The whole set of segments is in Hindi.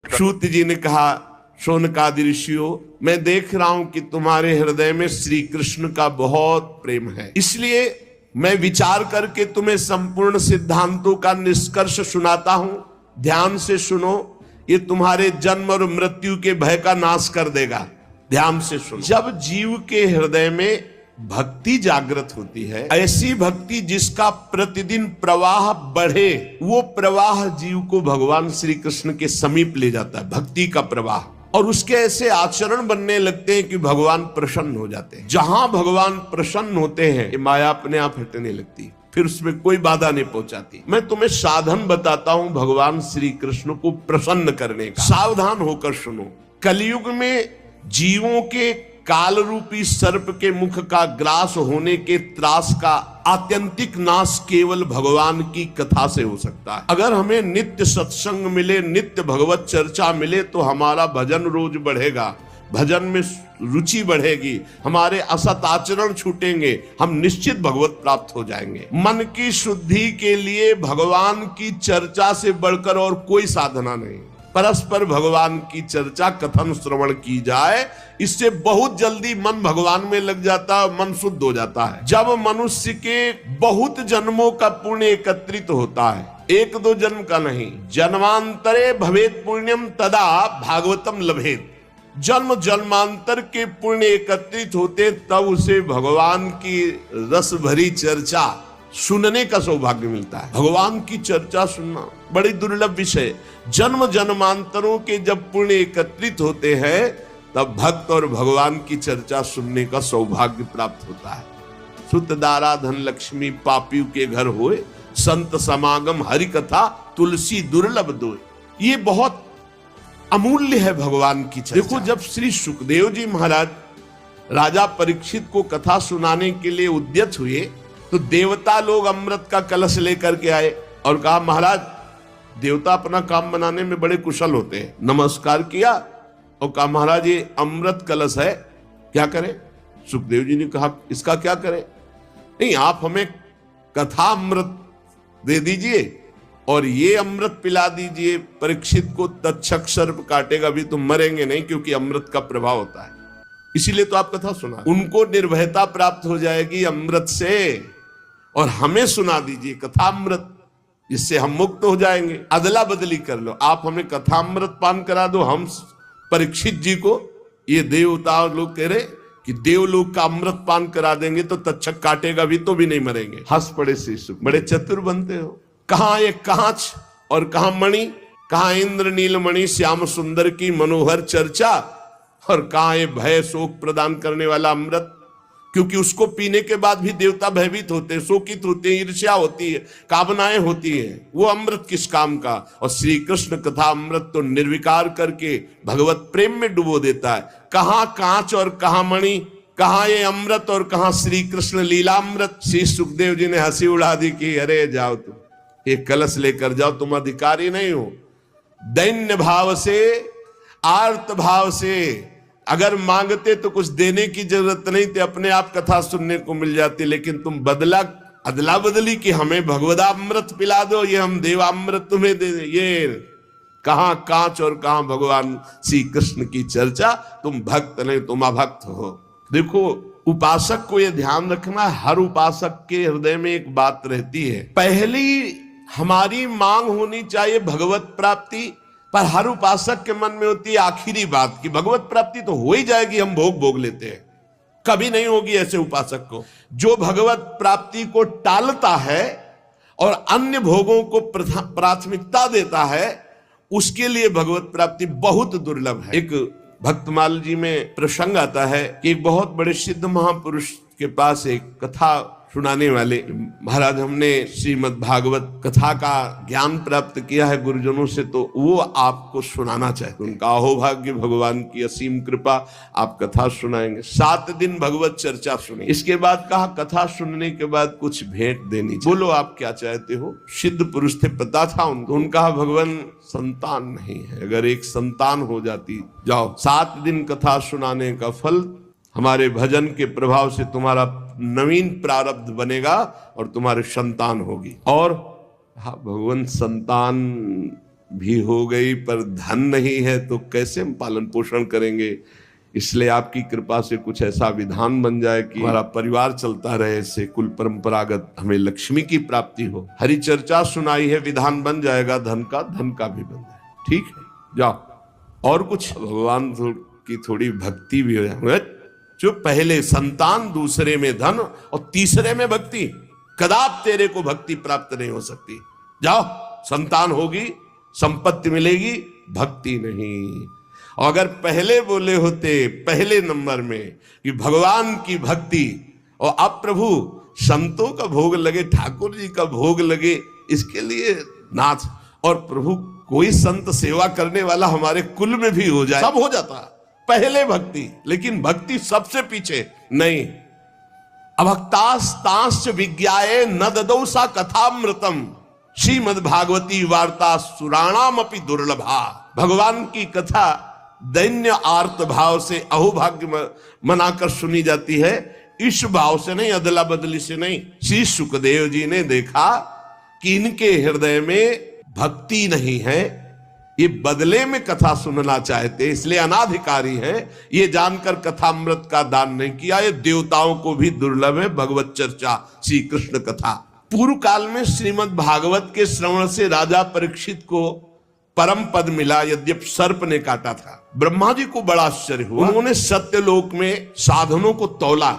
सूत जी ने कहा, शौनकादि ऋषियों, मैं देख रहा हूं कि तुम्हारे हृदय में श्री कृष्ण का बहुत प्रेम है, इसलिए मैं विचार करके तुम्हें संपूर्ण सिद्धांतों का निष्कर्ष सुनाता हूं। ध्यान से सुनो, ये तुम्हारे जन्म और मृत्यु के भय का नाश कर देगा। ध्यान से सुनो। जब जीव के हृदय में भक्ति जागृत होती है, ऐसी भक्ति जिसका प्रतिदिन प्रवाह बढ़े, वो प्रवाह जीव को भगवान श्री कृष्ण के समीप ले जाता है, भक्ति का प्रवाह। और उसके ऐसे आचरण बनने लगते हैं कि भगवान प्रसन्न हो जाते हैं। जहां भगवान प्रसन्न होते हैं, ये माया अपने आप हटने लगती है, फिर उसमें कोई बाधा नहीं पहुंचाती। मैं तुम्हें साधन बताता हूं भगवान श्री कृष्ण को प्रसन्न करने का। सावधान होकर सुनो। कलयुग में जीवों के काल रूपी सर्प के मुख का ग्रास होने के त्रास का आत्यंतिक नाश केवल भगवान की कथा से हो सकता है। अगर हमें नित्य सत्संग मिले, नित्य भगवत चर्चा मिले, तो हमारा भजन रोज बढ़ेगा, भजन में रुचि बढ़ेगी, हमारे असत आचरण छूटेंगे, हम निश्चित भगवत प्राप्त हो जाएंगे। मन की शुद्धि के लिए भगवान की चर्चा से बढ़कर और कोई साधना नहीं। परस्पर भगवान की चर्चा कथन श्रवण की जाए, इससे बहुत जल्दी मन भगवान में लग जाता है, मन शुद्ध हो जाता है। जब मनुष्य के बहुत जन्मों का पुण्य एकत्रित होता है, एक दो जन्म का नहीं, जन्मांतरे भवेत पुण्यम तदा भागवतम लभेत। जन्म जन्मांतर के पुण्य एकत्रित होते, तब उसे भगवान की रस भरी चर्चा सुनने का सौभाग्य मिलता है। भगवान की चर्चा सुनना बड़ी दुर्लभ विषय। जन्म जन्मांतरों के जब पुण्य एकत्रित होते हैं, तब भक्त और भगवान की चर्चा सुनने का सौभाग्य प्राप्त होता है। सुत दारा धन लक्ष्मी पापियों के घर होए, संत समागम हरि कथा तुलसी दुर्लभ दोए। ये बहुत अमूल्य है भगवान की चर्चा। देखो, जब श्री सुखदेव जी महाराज राजा परीक्षित को कथा सुनाने के लिए उद्यत हुए, तो देवता लोग अमृत का कलश लेकर के आए और कहा, महाराज, देवता अपना काम बनाने में बड़े कुशल होते हैं। नमस्कार किया और कहा, महाराज ये अमृत कलश है, क्या करें? सुखदेव जी ने कहा, इसका क्या करें? नहीं, आप हमें कथा अमृत दे दीजिए और ये अमृत पिला दीजिए। परीक्षित को तक्षक सर्प काटेगा भी, तुम मरेंगे नहीं, क्योंकि अमृत का प्रभाव होता है, इसीलिए तो आप कथा सुना। उनको निर्भयता प्राप्त हो जाएगी अमृत से, और हमें सुना दीजिए कथामृत, जिससे हम मुक्त हो जाएंगे। अदला बदली कर लो, आप हमें कथामृत पान करा दो, हम परीक्षित जी को, ये देवता लोग कह रहे कि देवलोक का अमृत पान करा देंगे तो तक्षक काटेगा भी तो भी नहीं मरेंगे। हंस पड़े शिशु, बड़े चतुर बनते हो। कहां ये कांच और कहां मणि, कहां इंद्र नीलमणि श्याम सुंदर की मनोहर चर्चा, और कहां ये भय शोक प्रदान करने वाला अमृत, क्योंकि उसको पीने के बाद भी देवता भयभीत होते हैं, शोकित होते हैं, ईर्ष्या होती है, कामनाएं होती हैं। वो अमृत किस काम का? और श्री कृष्ण कथा अमृत तो निर्विकार करके भगवत प्रेम में डुबो देता है। कहां कांच और कहां मणि, कहां ये अमृत और कहां श्री कृष्ण लीलामृत। श्री सुखदेव जी ने हंसी उड़ा दी कि अरे जाओ, तुम ये कलश लेकर जाओ, तुम अधिकारी नहीं हो। दैन्य भाव से, आर्त भाव से अगर मांगते तो कुछ देने की जरूरत नहीं थी, अपने आप कथा सुनने को मिल जाती। लेकिन तुम बदला, अदला बदली कि हमें भगवदामृत पिला दो, ये हम देवामृत तुम्हें दे दे। ये कहां कांच और कहां भगवान श्री कृष्ण की चर्चा। तुम भक्त नहीं, तुम अभक्त हो। देखो, उपासक को यह ध्यान रखना, हर उपासक के हृदय में एक बात रहती है। पहली हमारी मांग होनी चाहिए भगवत प्राप्ति, पर हर उपासक के मन में होती है आखिरी बात कि भगवत प्राप्ति तो हो ही जाएगी, हम भोग भोग लेते हैं। कभी नहीं होगी ऐसे उपासक को। जो भगवत प्राप्ति को टालता है और अन्य भोगों को प्राथमिकता देता है, उसके लिए भगवत प्राप्ति बहुत दुर्लभ है। एक भक्तमाल जी में प्रसंग आता है कि एक बहुत बड़े सिद्ध महापुरुष के पास एक कथा सुनाने वाले महाराज, हमने श्रीमद् भागवत कथा का ज्ञान प्राप्त किया है गुरुजनों से, तो वो आपको सुनाना चाहते। उनका अहोभाग्य, भगवान की असीम कृपा, आप कथा सुनाएंगे। 7 दिन भगवत चर्चा सुनी। इसके बाद कहा, कथा सुनने के बाद कुछ भेंट देनी चाहिए। बोलो आप क्या चाहते हो? सिद्ध पुरुष थे, पता था उनको। उनका भगवान संतान नहीं है, अगर एक संतान हो जाती, जाओ 7 दिन कथा सुनाने का फल हमारे भजन के प्रभाव से तुम्हारा नवीन प्रारब्ध बनेगा और तुम्हारे संतान होगी। और हाँ, भगवान संतान भी हो गई, पर धन नहीं है तो कैसे हम पालन पोषण करेंगे। इसलिए आपकी कृपा से कुछ ऐसा विधान बन जाए कि हमारा परिवार चलता रहे, इससे कुल परंपरागत हमें लक्ष्मी की प्राप्ति हो। हरि चर्चा सुनाई है, विधान बन जाएगा धन का भी बन जाए। ठीक है, जाओ। और कुछ भगवान की थोड़ी भक्ति भी हो जाए। जो पहले संतान, दूसरे में धन और तीसरे में भक्ति, कदाप तेरे को भक्ति प्राप्त नहीं हो सकती। जाओ, संतान होगी, संपत्ति मिलेगी, भक्ति नहीं। अगर पहले बोले होते पहले नंबर में कि भगवान की भक्ति, और अब प्रभु संतों का भोग लगे, ठाकुर जी का भोग लगे, इसके लिए नाथ, और प्रभु कोई संत सेवा करने वाला हमारे कुल में भी हो जाए, सब हो जाता। पहले भक्ति, लेकिन भक्ति सबसे पीछे नहीं। अभक्तास्तांश्च विज्ञाये न ददौ सा कथामृतम, श्रीमद् भागवती वार्ता सुराणाम अपि दुर्लभा। भगवान की कथा दैन्य आर्त भाव से, अहोभाग्य मनाकर सुनी जाती है, इस भाव से नहीं, अदला बदली से नहीं। श्री सुखदेव जी ने देखा कि इनके हृदय में भक्ति नहीं है, ये बदले में कथा सुनना चाहते, इसलिए अनाधिकारी है। ये जानकर कथामृत का दान नहीं किया। ये देवताओं को भी दुर्लभ है भगवत चर्चा, श्री कृष्ण कथा। पूर्व काल में श्रीमद् भागवत के श्रवण से राजा परीक्षित को परम पद मिला, यद्यप सर्प ने काटा था। ब्रह्मा जी को बड़ा आश्चर्य हुआ। उन्होंने सत्यलोक में साधनों को तौला,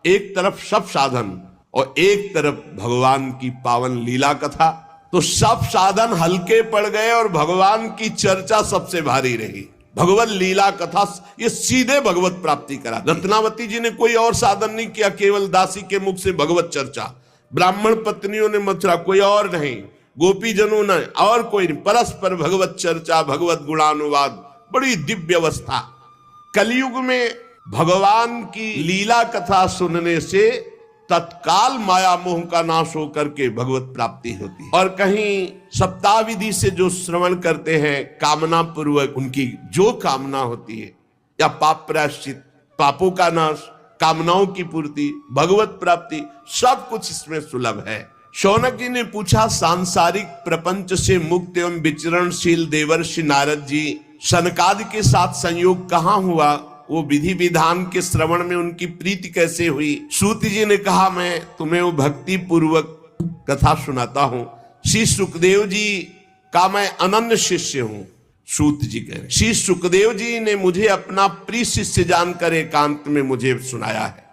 एक तरफ सब साधन और एक तरफ भगवान की पावन लीला कथा, तो सब साधन हल्के पड़ गए और भगवान की चर्चा सबसे भारी रही। भगवत लीला कथा, ये सीधे भगवत प्राप्ति करा। रत्नावती जी ने कोई और साधन नहीं किया, केवल दासी के मुख से भगवत चर्चा। ब्राह्मण पत्नियों ने मथुरा, कोई और नहीं, गोपी जनों ने और कोई नहीं, परस्पर भगवत चर्चा, भगवत गुणानुवाद, बड़ी दिव्य अवस्था। कलयुग में भगवान की लीला कथा सुनने से तत्काल माया मोह का नाश होकर के भगवत प्राप्ति होती है। और कहीं सप्ताह विधि से जो श्रवण करते हैं, कामना पूर्वक उनकी जो कामना होती है, या पाप प्रायश्चित, पापों का नाश, कामनाओं की पूर्ति, भगवत प्राप्ति, सब कुछ इसमें सुलभ है। शौनक जी ने पूछा, सांसारिक प्रपंच से मुक्त एवं विचरणशील देवर्षि नारद जी, सनकादि के साथ संयोग कहाँ हुआ? वो विधि विधान के श्रवण में उनकी प्रीति कैसे हुई? सूत जी ने कहा, मैं तुम्हें वो भक्ति पूर्वक कथा सुनाता हूं। श्री सुखदेव जी का मैं अनन्य शिष्य हूं। सूत जी कह रहे, श्री सुखदेव जी ने मुझे अपना प्रिय शिष्य जानकर एकांत में मुझे सुनाया है।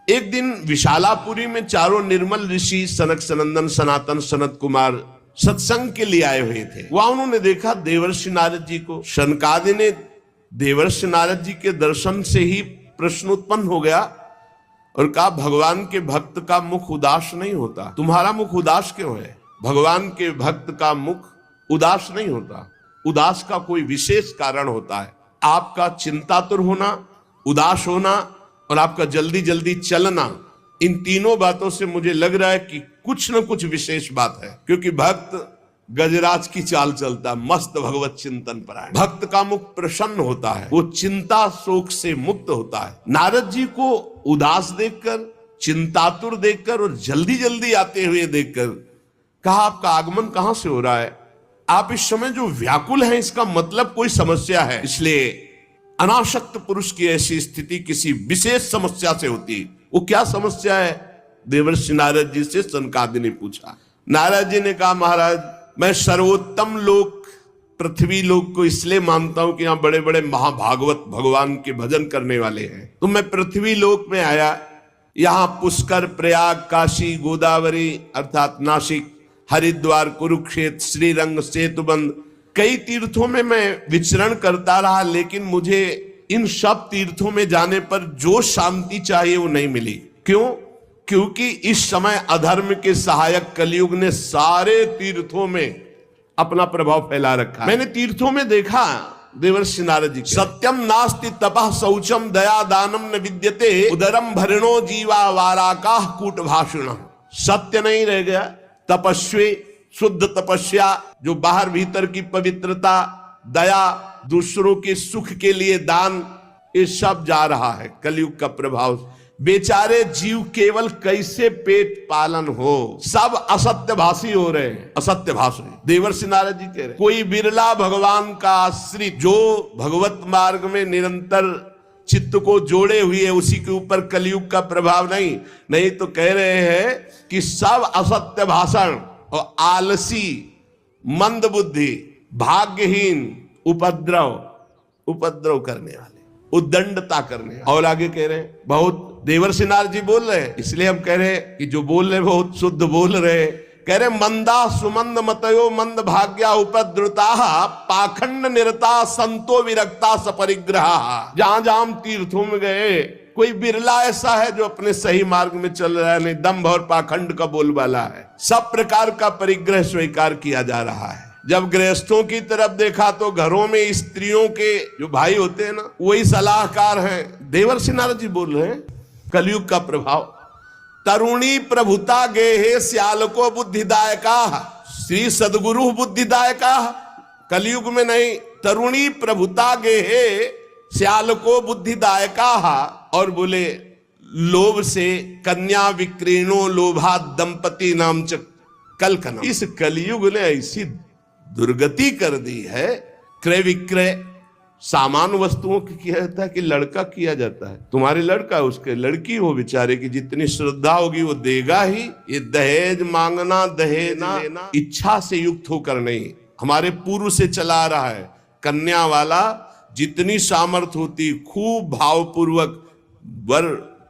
एक दिन विशालापुरी में चारों निर्मल ऋषि सनक सनंदन सनातन सनत कुमार सत्संग के लिए आए हुए थे। वहां उन्होंने देखा देवर्षि नारद जी को। सनकादि ने देवर्षि नारद जी के दर्शन से ही प्रश्न उत्पन्न हो गया और कहा, भगवान के भक्त का मुख उदास नहीं होता, तुम्हारा मुख उदास क्यों है? भगवान के भक्त का मुख उदास नहीं होता, उदास का कोई विशेष कारण होता है। आपका चिंतातुर होना, उदास होना और आपका जल्दी जल्दी चलना, इन तीनों बातों से मुझे लग रहा है कि कुछ न कुछ विशेष बात है। क्योंकि भक्त गजराज की चाल चलता, मस्त भगवत चिंतन परायण। भक्त का मुख प्रसन्न होता है, वो चिंता शोक से मुक्त होता है। नारद जी को उदास देखकर, चिंतातुर देखकर और जल्दी जल्दी आते हुए देखकर कहा, आपका आगमन कहां से हो रहा है? आप इस समय जो व्याकुल हैं, इसका मतलब कोई समस्या है। इसलिए अनासक्त पुरुष की ऐसी स्थिति किसी विशेष समस्या से होती। वो क्या समस्या है? देवर्षि नारद जी से सनकादि ने पूछा। नारद जी ने कहा, महाराज, मैं सर्वोत्तम लोक पृथ्वी लोक को इसलिए मानता हूं कि यहाँ बड़े बड़े महाभागवत भगवान के भजन करने वाले हैं। तो मैं पृथ्वी लोक में आया, यहाँ पुष्कर, प्रयाग, काशी, गोदावरी अर्थात नासिक, हरिद्वार, कुरुक्षेत्र, श्रीरंग, सेतुबंद, कई तीर्थों में मैं विचरण करता रहा, लेकिन मुझे इन सब तीर्थों में जाने पर जो शांति चाहिए वो नहीं मिली। क्यों? क्योंकि इस समय अधर्म के सहायक कलयुग ने सारे तीर्थों में अपना प्रभाव फैला रखा। मैंने तीर्थों में देखा देवर्षि नारद जी, सत्यम नास्ति तपः शौचम दया दानम न विद्यते उदरम भरणो जीवा वाराकाह कूट भाषण। सत्य नहीं रह गया, तपस्वी, शुद्ध तपस्या, जो बाहर भीतर की पवित्रता, दया, दूसरों के सुख के लिए दान, ये सब जा रहा है कलयुग का प्रभाव। बेचारे जीव केवल कैसे पेट पालन हो, सब असत्य भाषी हो रहे हैं, असत्य भाषी। देवर्षि नारद जी कह रहे कोई बिरला भगवान का आश्रित जो भगवत मार्ग में निरंतर चित्त को जोड़े हुए है, उसी के ऊपर कलयुग का प्रभाव नहीं तो कह रहे हैं कि सब असत्य भाषण और आलसी, मंद बुद्धि, भाग्यहीन, उपद्रव करने वाले, उद्दंडता करने वाले। और आगे कह रहे हैं, बहुत देवर्षि नारद जी बोल रहे हैं, इसलिए हम कह रहे हैं कि जो बोल रहे हैं बहुत शुद्ध बोल रहे हैं। कह रहे मंदा सुमंद मतयो मंद भाग्या उपद्रुता पाखंड निरता संतो विरक्ता सपरिग्रहा। जहां जहां हम तीर्थों में गए, कोई बिरला ऐसा है जो अपने सही मार्ग में चल रहा है, नहीं दंभ और पाखंड का बोलबाला है। सब प्रकार का परिग्रह स्वीकार किया जा रहा है। जब गृहस्थों की तरफ देखा तो घरों में स्त्रियों के जो भाई होते हैं ना, वही सलाहकार हैं। देवर्षि नारद जी बोल रहे हैं कलयुग का प्रभाव। तरुणी प्रभुता गेहे श्यालको बुद्धिदायका, श्री सदगुरु बुद्धिदायका। कलयुग में नहीं, तरुणी प्रभुता गेहे श्यालको बुद्धिदायका। और बोले लोभ से कन्या विक्रीणो लोभा दंपति नाम च कलकना। इस कलयुग ने ऐसी दुर्गति कर दी है, क्रय विक्रय सामान्य वस्तुओं की किया जाता है कि लड़का किया जाता है। तुम्हारे लड़का, उसके लड़की हो, बेचारे की जितनी श्रद्धा होगी वो देगा ही। ये दहेज मांगना, दहेज लेना इच्छा से युक्त होकर नहीं, हमारे पूर्व से चला रहा है। कन्या वाला जितनी सामर्थ्य होती खूब भावपूर्वक वर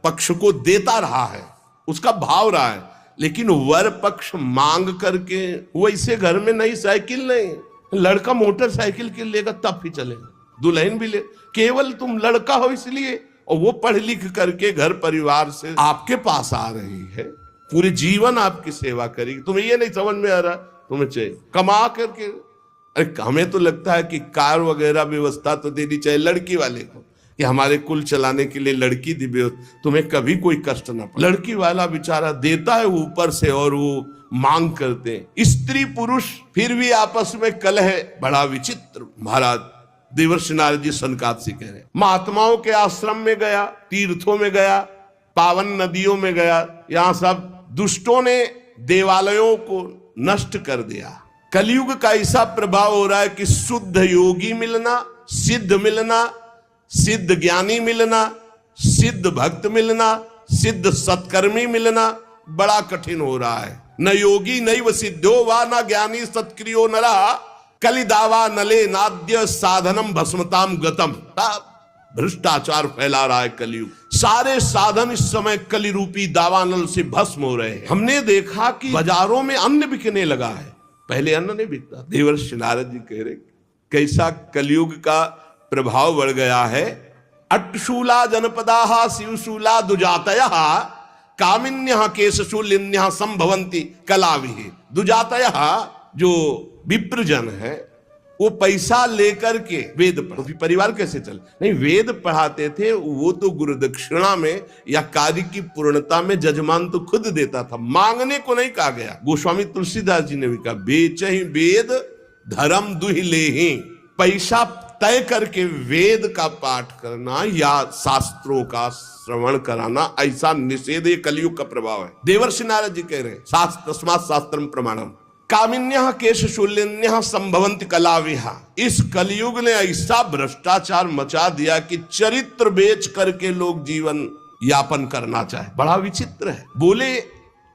पक्ष को देता रहा है, उसका भाव रहा है। लेकिन वर पक्ष मांग करके वैसे घर में नई साइकिल नहीं, लड़का मोटरसाइकिल के लेगा तब ही चलेगा, दुल्हन भी ले। केवल तुम लड़का हो इसलिए, और वो पढ़ लिख करके घर परिवार से आपके पास आ रही है, पूरे जीवन आपकी सेवा करेगी। तुम्हें ये नहीं समझ में आ रहा, तुम्हें चाहिए कमा करके। अरे हमें तो लगता है कि कार वगैरह व्यवस्था तो देनी चाहिए लड़की वाले को, कि हमारे कुल चलाने के लिए लड़की दी, तुम्हें कभी कोई कष्ट ना पड़े। लड़की वाला बेचारा देता है ऊपर से, और वो मांग करते हैं। स्त्री पुरुष फिर भी आपस में कलह बड़ा विचित्र। महाराज देवर्षि नारद जी सनकादिक कह रहे, महात्माओं के आश्रम में गया, तीर्थों में गया, पावन नदियों में गया, यहां सब दुष्टों ने देवालयों को नष्ट कर दिया। कलयुग का ऐसा प्रभाव हो रहा है कि शुद्ध योगी मिलना, सिद्ध मिलना, सिद्ध ज्ञानी मिलना, सिद्ध भक्त मिलना, सिद्ध सत्कर्मी मिलना बड़ा कठिन हो रहा है। न योगी नैव सिद्धो वा न ज्ञानी सत्क्रियो नरा कलिदावा नले नाद्य साधनम भस्मताम गतम। भ्रष्टाचार फैला रहा है कलयुग। सारे साधन इस समय कलि रूपी दावानल से भस्म हो रहे हैं। हमने देखा कि बाजारों में अन्न बिकने लगा है, पहले अन्न नहीं बिकता। देवर्षि नारद जी कह रहे कैसा कलयुग का प्रभाव बढ़ गया है। अट्टशूला जनपदा शिवशूला दुजातय कामिन्य केशशूलिन्य संभवंती कलाविहि। दुजातय जो विप्रजन है, वो पैसा लेकर के वेद पढ़, परिवार कैसे चले? नहीं, वेद पढ़ाते थे वो तो गुरु दक्षिणा में या कार्य की पूर्णता में जजमान तो खुद देता था, मांगने को नहीं कहा गया। गोस्वामी तुलसीदास जी ने भी कहा बेचहि वेद धर्म दुहि लेहि। पैसा तय करके वेद का पाठ करना या शास्त्रों का श्रवण कराना, ऐसा निषेध ये कलयुग का प्रभाव है। देवर्षि नारद जी कह रहे हैं शास्त्र तस्मात् शास्त्रम प्रमाणम कामिन्यः केशशूलिन्यः संभवन्ति कलाविहा। इस कलयुग ने ऐसा भ्रष्टाचार मचा दिया कि चरित्र बेच करके लोग जीवन यापन करना चाहे, बड़ा विचित्र है। बोले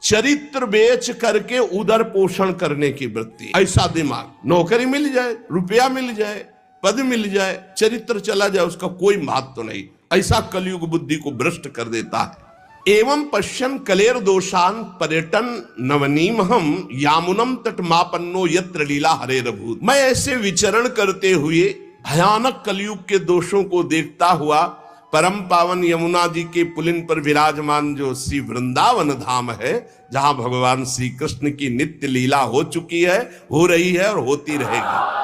चरित्र बेच करके उदर पोषण करने की वृत्ति, ऐसा दिमाग। नौकरी मिल जाए, रुपया मिल जाए, पद मिल जाए, चरित्र चला जाए, उसका कोई महत्व नहीं। ऐसा कलयुग बुद्धि को भ्रष्ट कर देता है। एवं पश्यन कलेर दोषान पर्यटन नवनीमहम यामुनम तटमापन्नो यत्र लीला हरेरभूत। मैं ऐसे विचरण करते हुए भयानक कलयुग के दोषों को देखता हुआ परम पावन यमुना जी के पुलिन पर विराजमान जो श्री वृंदावन धाम है, जहां भगवान श्री कृष्ण की नित्य लीला हो चुकी है, हो रही है और होती रहेगी।